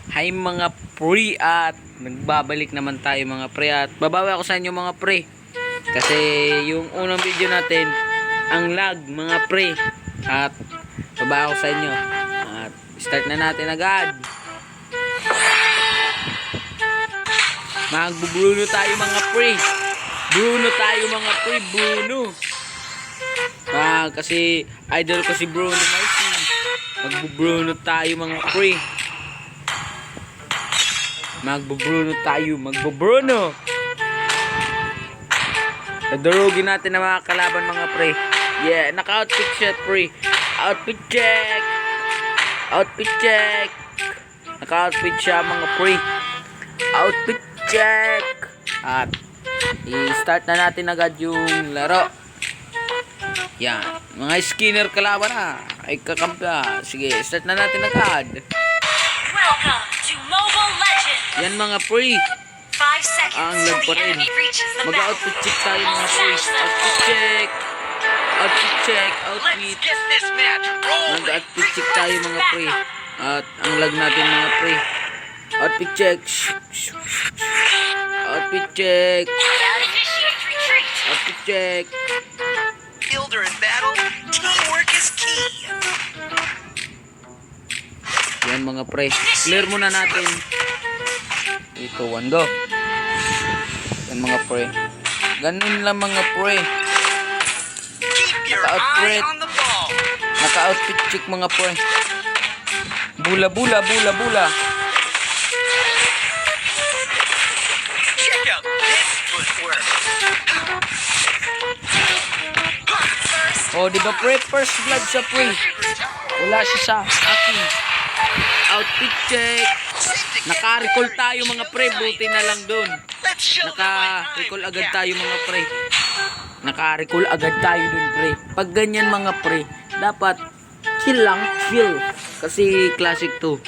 Hi mga pre, at nagbabalik naman tayo mga pre, at babawi ako sa inyo mga pre kasi yung unang video natin ang lag mga pre, at babawi ako sa inyo at start na natin agad. Magbu-Bruno tayo mga pre. Bruno tayo mga pre, Bruno. Kasi idol ko si Bruno Mars. Magbu-Bruno tayo mga pre. Magbu-Bruno tayo, magbu-Bruno. Nadurugin natin ang mga kalaban mga pre. Yeah, naka-outfit siya pre. Outfit check. Outfit check. Naka-outfit siya mga pre. Outfit check. At i-start na natin agad yung laro. Yan, mga skinner kalaban na. Ay kakampi. Sige, start na natin agad. Welcome to Mobile Legends. Yan mga pre. 5 seconds Ang till lag pa the rin. enemy reaches the Mag-outfit battlefield. check tayo mga pre. Outfit check. Outfit check. Outfit. Get this match rolling. Mag-outfit check tayo mga pre. At ang lag natin mga pre. Outfit check. Outfit check. Initiate retreat. Outfit check. Builder in battle. Teamwork is key. Yan mga pre. Clear muna natin. Ito, one go. Yan mga pre. Ganun lang mga pre. Keep your Naka-outfit. eye on the ball. Naka-outfit check mga pre. Bula bula bula bula. Check out this footwork. Oh, di ba pre? First blood sa pre. Wala siya sa akin. Outfit check. Naka-recall tayo mga pre. Buti na lang dun. Naka-recall agad tayo mga pre. Naka-recall agad tayo dun pre. Pag ganyan mga pre, dapat chill lang, chill. Kasi classic to.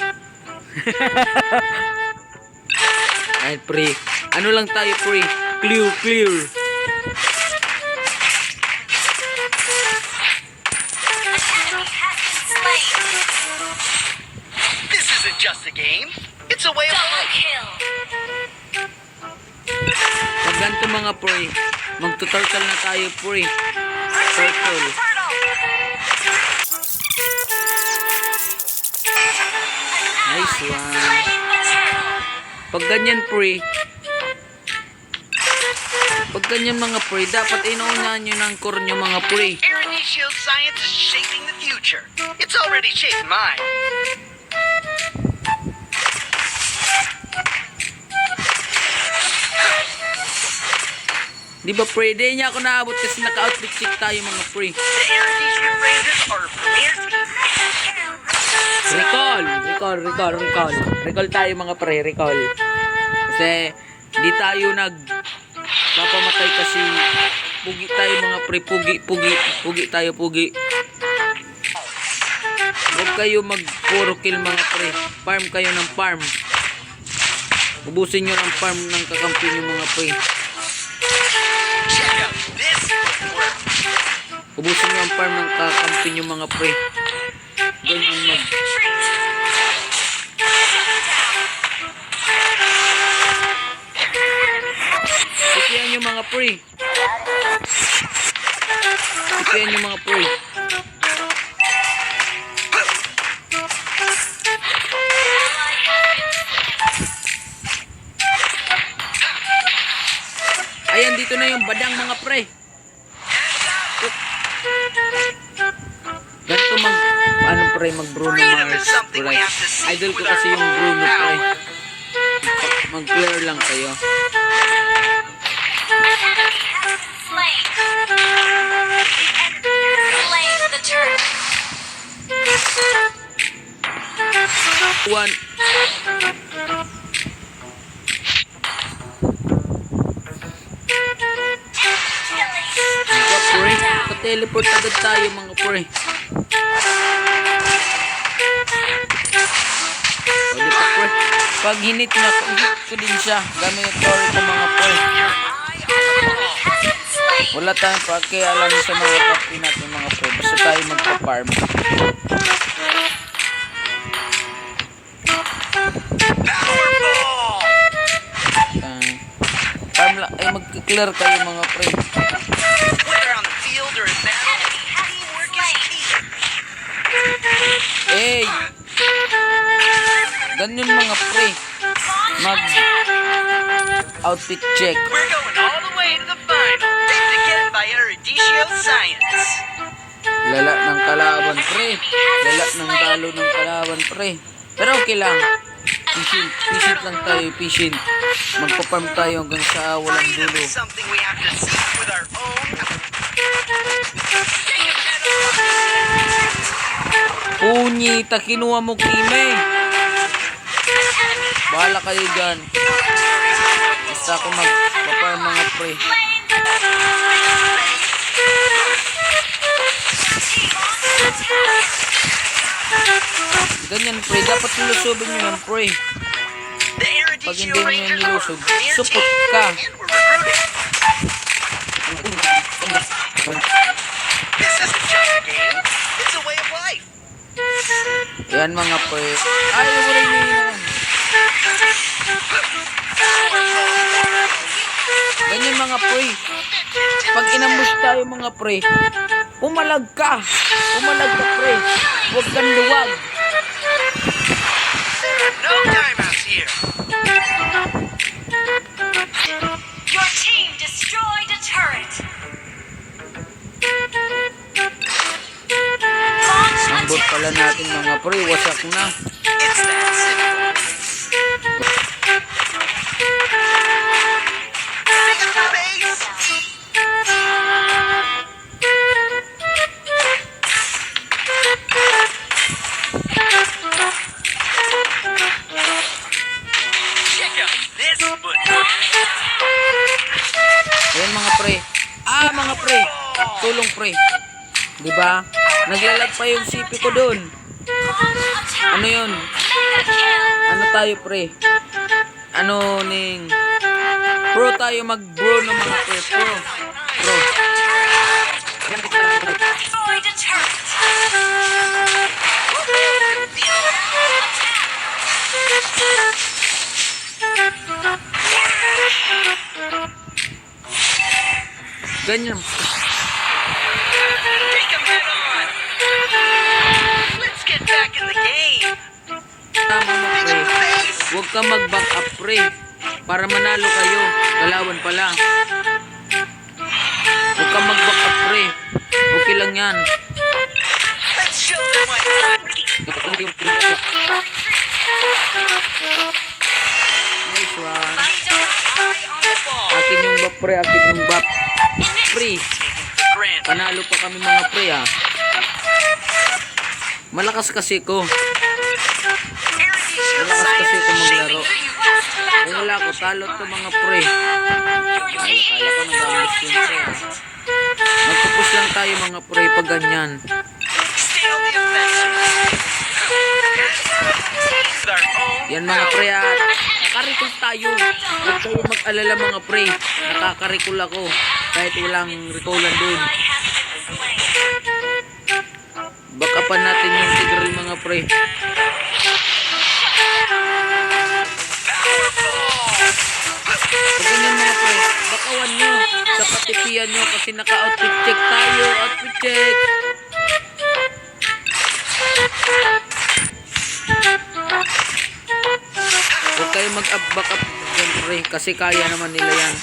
Ay pre, ano lang tayo pre? Clear, clear. This isn't just a game. It's a way of life. Pag ganito mga pre, magtuturtle na tayo pre. Turtle. Nice one. Pag ganyan pre, pag ganyan mga pre, dapat inuunahan nyo ng core nyo mga pre. Aeronetial science is shaping the future. It's already shaped mine. Di ba pre, di niya ako naabot kasi naka-outfit check tayo mga pre. The Aeronetial Rangers are premier team. Recall, recall, recall, recall. Recall tayo mga pre, recall. Kasi di tayo papamatay kasi pugi tayo mga pre, pugi tayo, pugi. Huwag kayo puro kill mga pre. Farm kayo ng farm. Ubusin nyo ng farm ng kakampi nyo mga pre. Check out this footwork. Ubusin nyo ang farm ng kakampi nyo mga pre. Ganyan Sipian nyo mga pre. Sipian nyo mga pre. Ayan, dito na yung badang mga pre. Ganito ano pre, mag Bruno Mars pre. Idol ko kasi yung Bruno pre. Mag-clear lang kayo. One. Pre, pa-teleport agad tayo mga pre. O di pa pre, pag hinit ko din siya gamit yung tori ko mga pre. Wala tayong pakialam sa mga kapi natin mga pre, basta tayo magpa-farm. Mag-clear kayo mga pre. Whether on the field or in battle, teamwork is key. Eh! Ganyan mga pre. Mag-outfit check. We're going all the way to the final. Taped again by Erudicio Science. Lala ng kalaban pre. Lala ng talo ng kalaban pre. Pero okay lang. Patient lang tayo, patient. Magpa-farm tayo hanggang sa walang Freedom dulo. is something we have to seek with our own. Punyita, kinuha mo kime. Bahala kayo dyan. Basta ako magpa-farm mga pre. Ganyan pre, dapat nilusobin nyo yan pre. The Pag hindi Erudicio mo yan Rangers are nilusog, a premier supot team, ka. and we're recruiting. This isn't just a game, it's a way of life. Yan mga pre. Ay, wala nyo yan. Ganyan mga pre. Pag inambush tayo mga pre, umalag ka. Umalag ka pre. Huwag kang luwag. No timeouts here. Your team destroyed a turret. Launch Ang bot pala attack. natin mga pre, wasak na. It's that simple. Pick up the pace. Check out this footwork. Ayan mga pre. Mga pre. Tulong pre. Diba? Naglalag pa yung CP ko dun. Launch attack. Ano yun? Mega kill. Ano tayo pre? Ano ning pro tayo mag-bro ng mga pre. Pro. Destroyed a turret. Ganyan. Take 'em head on. Let's get back in the game. Tama mo Pick pre. up the pace. Huwag ka mag-back up pre. Para manalo kayo. Kalawan pala. Huwag ka mag-back up pre. Okay lang yan. Let's show them what happened. Nice one. Find our eye on the ball. Akin yung bap pre. Akin yung bap. Pre. Taken for granted. Panalo pa kami mga pre ha. Malakas kasi ko. Erudicio Malakas kasi Science ito is maglaro. shaping the Last Kung battle. wala ko, talo to mga pre. Your Ay, team kala ko nag-ambus destroyed yun a pre. turret. Magpupus lang tayo mga pre pag ganyan. Stay on the offensive. With our own Yan mga power. pre ha. Nakarecall tayo. Huwag kayo mag-alala mga pre. Nakaka-recall ako. Kahit walang recallan dun. I have been slain. Bakapan natin yung Tigreal mga pre. Pag ganyan mga pre, bakawan nyo. Sa katipian nyo kasi naka-outfit check tayo. Outfit check. Huwag kayo mag-back up dyan pre. Kasi kaya naman nila yan.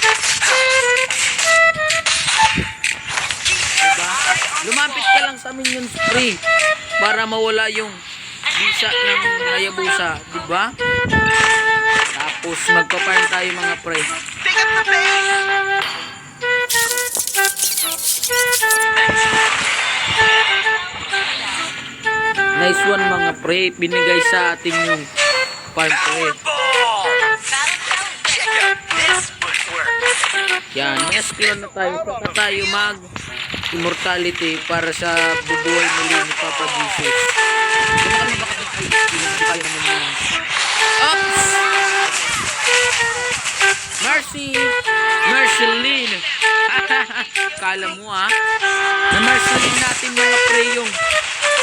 Diba? Lumapit ka lang sa minions pre. Para mawala yung bisa ng Hayabusa. Diba? Tapos magpa-farm tayo mga pre. Pick up the pace. Nice one mga pre. Binigay sa atin yung farm pre. Powerball. Battlefield Check out this footwork. Yan. Yes, na tayo. Saka tayo mag immortality para sa bubuhay muli ni Papa Jesus. Oops! Mercy! Merceline! Kala mo ha? Na Merceline natin mga pre yung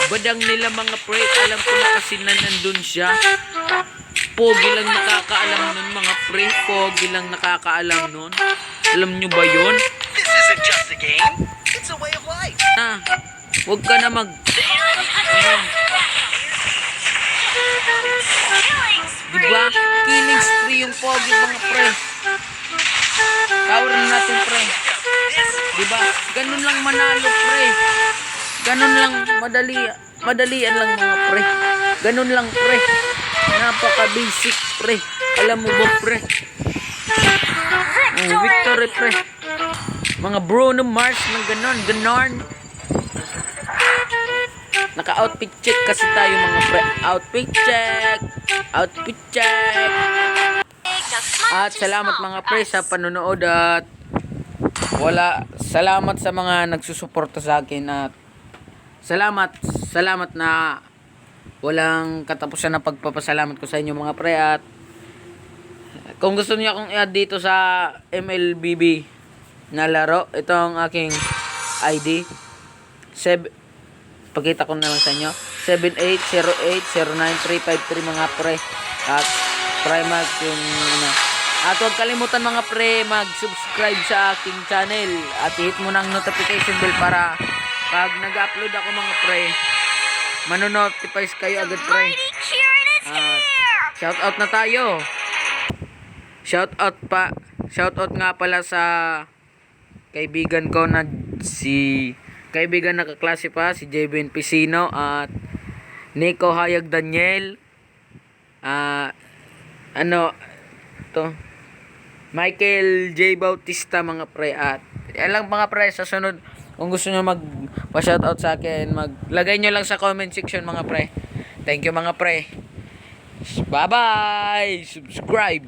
badang nila mga pre. Alam ko na kasi na nandun siya. Pogi lang nakakaalam nun mga pre. Pogi lang nakakaalam nun. Alam nyo ba yun? This isn't just a game. It's a way of life. Na, huwag ka na mag... Diba? Killing spree yung pogi mga pre. Power na natin pre. Diba? Ganun lang manalo pre. Ganun lang madalian lang mga pre. Ganun lang pre. Napaka basic pre. Alam mo ba pre? Victory pre. Mga Bruno Mars ng ganon. Naka-outfit check kasi tayo mga pre. Outfit check. At salamat mga pre sa panonood at salamat sa mga nagsusuporta sa akin at salamat na walang katapusan na pagpapasalamat ko sa inyo mga pre. At kung gusto niyo akong i-add dito sa MLBB na laro, ito ang aking ID. Pakita ko na lang sa inyo. 7808093353 mga pre. At try yung at huwag kalimutan mga pre mag-subscribe sa aking channel at i-hit mo ng notification bell para pag nag-upload ako mga pre manonotifies kayo agad pre. At shoutout na tayo. Shoutout nga pala sa kaibigan ko na kaibigan na kaklase pa, si Jevin Pisino at Nico Hayag Daniel. Michael J. Bautista mga pre. At yan lang mga pre, sa sunod kung gusto nyo magpa-shoutout sa akin, maglagay nyo lang sa comment section mga pre. Thank you mga pre. Bye bye. Subscribe.